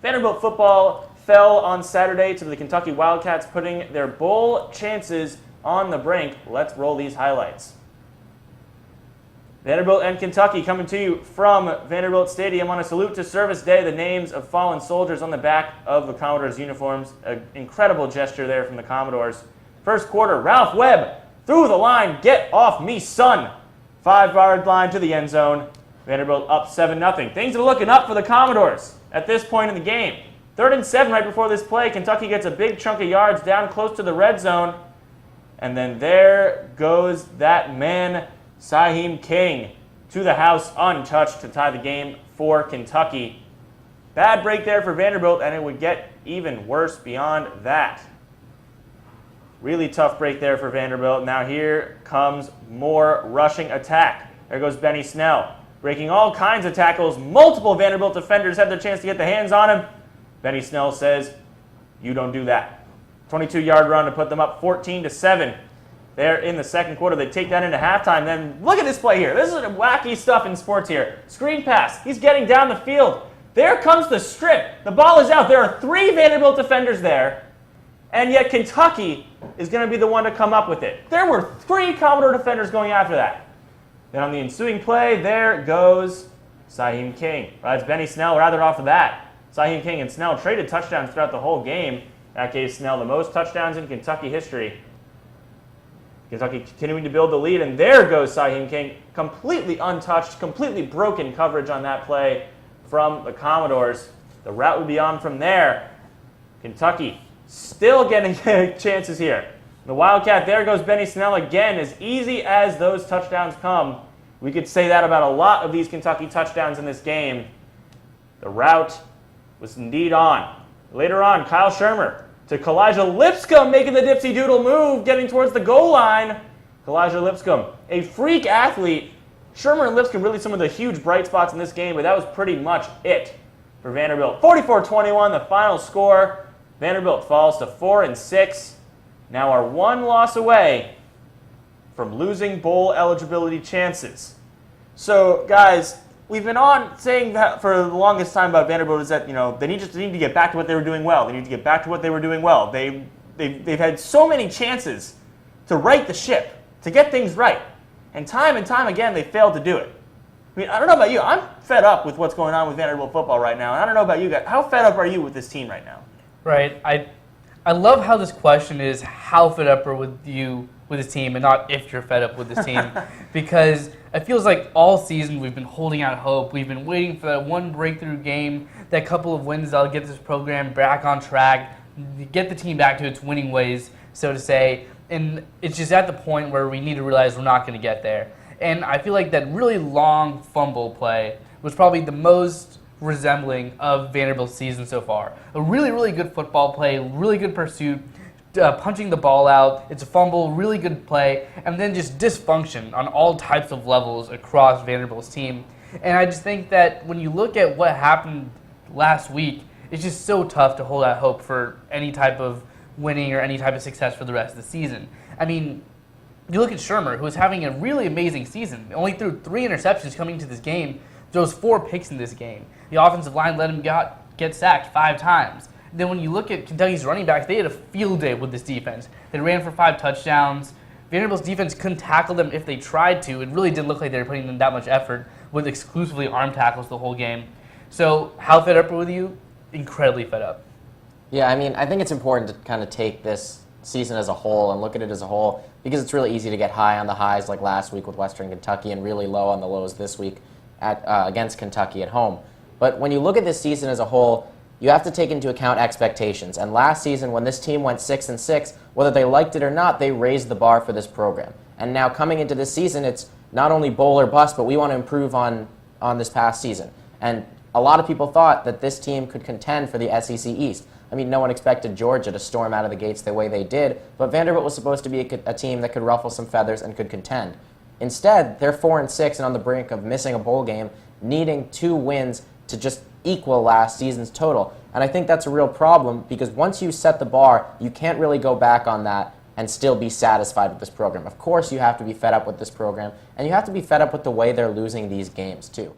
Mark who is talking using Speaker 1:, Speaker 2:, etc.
Speaker 1: Vanderbilt football fell on Saturday to the Kentucky Wildcats, putting their bowl chances on the brink. Let's roll these highlights. Vanderbilt and Kentucky coming to you from Vanderbilt Stadium on a salute to Service Day. The names of fallen soldiers on the back of the Commodores' uniforms. An incredible gesture there from the Commodores. First quarter, Ralph Webb through the line. Get off me, son. 5-yard line to the end zone. Vanderbilt up 7-0. Things are looking up for the Commodores at this point in the game. 3rd and 7 right before this play. Kentucky gets a big chunk of yards down close to the red zone. And then there goes that man, Saheem King, to the house untouched to tie the game for Kentucky. Bad break there for Vanderbilt, and it would get even worse beyond that. Really tough break there for Vanderbilt. Now here comes more rushing attack. There goes Benny Snell, breaking all kinds of tackles. Multiple Vanderbilt defenders had their chance to get the hands on him. Benny Snell says, "You don't do that." 22-yard run to put them up 14-7. There in the second quarter, they take that into halftime. Then look at this play here. This is wacky stuff in sports here. Screen pass. He's getting down the field. There comes the strip. The ball is out. There are 3 Vanderbilt defenders there, and yet Kentucky is going to be the one to come up with it. There were 3 Commodore defenders going after that. Then on the ensuing play, there goes Saheem King. That's Benny Snell rather off of that. Saheem King and Snell traded touchdowns throughout the whole game. That gave Snell the most touchdowns in Kentucky history. Kentucky continuing to build the lead, and there goes Saheem King. Completely untouched, completely broken coverage on that play from the Commodores. The route will be on from there. Kentucky still getting chances here. The Wildcat, there goes Benny Snell again. As easy as those touchdowns come, we could say that about a lot of these Kentucky touchdowns in this game. The route was indeed on. Later on, Kyle Shermer to Kalijah Lipscomb making the dipsy doodle move, getting towards the goal line. Kalijah Lipscomb, a freak athlete. Shermer and Lipscomb really some of the huge bright spots in this game, but that was pretty much it for Vanderbilt. 44-21, the final score. Vanderbilt falls to 4-6. Now are 1 loss away from losing bowl eligibility chances. So, guys, we've been on saying that for the longest time about Vanderbilt is that, they need to get back to what they were doing well. They need to get back to what they were doing well. They've had so many chances to right the ship, to get things right. And time again, they failed to do it. I mean, I don't know about you. I'm fed up with what's going on with Vanderbilt football right now. And I don't know about you guys. How fed up are you with this team right now?
Speaker 2: Right. I love how this question is how fed up are with you with this team and not if you're fed up with this team. Because it feels like all season we've been holding out hope. We've been waiting for that one breakthrough game, that couple of wins that'll get this program back on track, get the team back to its winning ways, so to say. And it's just at the point where we need to realize we're not going to get there. And I feel like that really long fumble play was probably the most resembling of Vanderbilt's season so far. A really, really good football play, really good pursuit, punching the ball out. It's a fumble, really good play, and then just dysfunction on all types of levels across Vanderbilt's team. And I just think that when you look at what happened last week, it's just so tough to hold out hope for any type of winning or any type of success for the rest of the season. I mean, you look at Shermer, who is having a really amazing season. Only threw 3 interceptions coming to this game. Throws 4 picks in this game. The offensive line let him get sacked 5 times. Then when you look at Kentucky's running backs, they had a field day with this defense. They ran for 5 touchdowns. Vanderbilt's defense couldn't tackle them if they tried to. It really didn't look like they were putting in that much effort with exclusively arm tackles the whole game. So how fed up are with you? Incredibly fed up.
Speaker 3: Yeah, I mean, I think it's important to kind of take this season as a whole and look at it as a whole because it's really easy to get high on the highs like last week with Western Kentucky and really low on the lows this week against Kentucky at home. But when you look at this season as a whole, you have to take into account expectations. And last season, when this team went 6-6, whether they liked it or not, they raised the bar for this program. And now coming into this season, it's not only bowl or bust, but we want to improve on this past season. And a lot of people thought that this team could contend for the SEC East. I mean, no one expected Georgia to storm out of the gates the way they did, but Vanderbilt was supposed to be a team that could ruffle some feathers and could contend. Instead, they're 4-6 and on the brink of missing a bowl game, needing 2 wins to just equal last season's total. And I think that's a real problem because once you set the bar, you can't really go back on that and still be satisfied with this program. Of course, you have to be fed up with this program, and you have to be fed up with the way they're losing these games, too.